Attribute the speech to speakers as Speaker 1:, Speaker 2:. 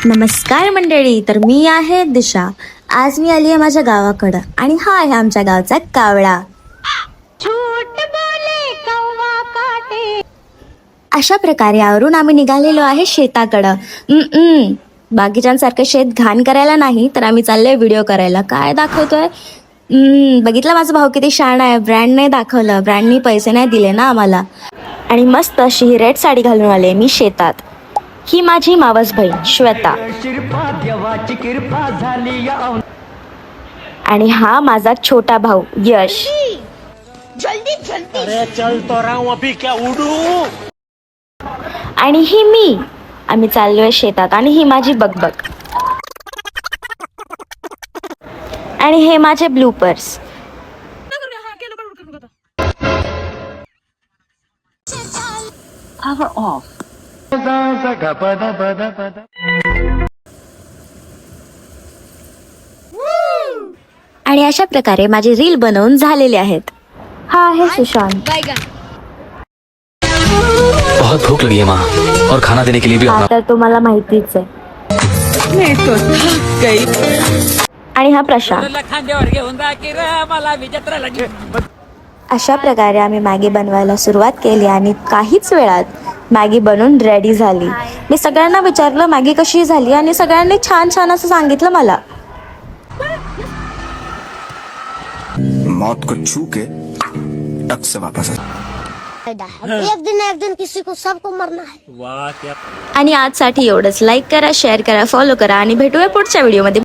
Speaker 1: नमस्कार मंडळी, तर मी आहे दिशा. आज मी आली आहे माझ्या गावाकडं आणि हा आहे आमच्या गावचा कावळा. अशा प्रकारे आवरून आम्ही निघालेलो आहे शेताकडं. बाकीच्यांसारखं शेत घाण करायला नाही, तर आम्ही चाललोय व्हिडिओ करायला. काय दाखवतोय? बघितलं माझा भाऊ किती शहाणा आहे. ब्रँड नाही दाखवलं, ब्रँडनी पैसे नाही दिले ना आम्हाला. आणि मस्त अशी ही रेड साडी घालून आले मी शेतात. ही माझी मावस बहीण श्वेता आणि हा माझा छोटा भाऊ यश. आणि ही मी. आम्ही चाललोय शेतात. आणि ही माझी बकबक. आणि हे माझे ब्लूपर्स. Power off. आणि अशा प्रकारे माझे रील बनवून झालेले आहेत. हा आहे सुशांत.
Speaker 2: बहुत भूख लगी है माँ और खाना देने के लिए भी
Speaker 1: हा तर तुम्हाला माहितीच आहे. आणि हा प्रशांत. अशा प्रकारे आम्ही मॅगी बनवायला सुरुवात केली आणि काहीच वेळात मॅगी बनून रेडी झाली. मी सगळ्यांना विचारलं मॅगी कशी झाली आणि सगळ्यांनी छान छान असं सांगितलं मला.
Speaker 3: मौत को छू के टक से वापस
Speaker 4: एक दिन किसी को सबको मरना है.
Speaker 1: आणि आजसाठी एवढंच. लाईक करा, शेअर करा, फॉलो करा आणि भेटूया पुढच्या व्हिडिओमध्ये.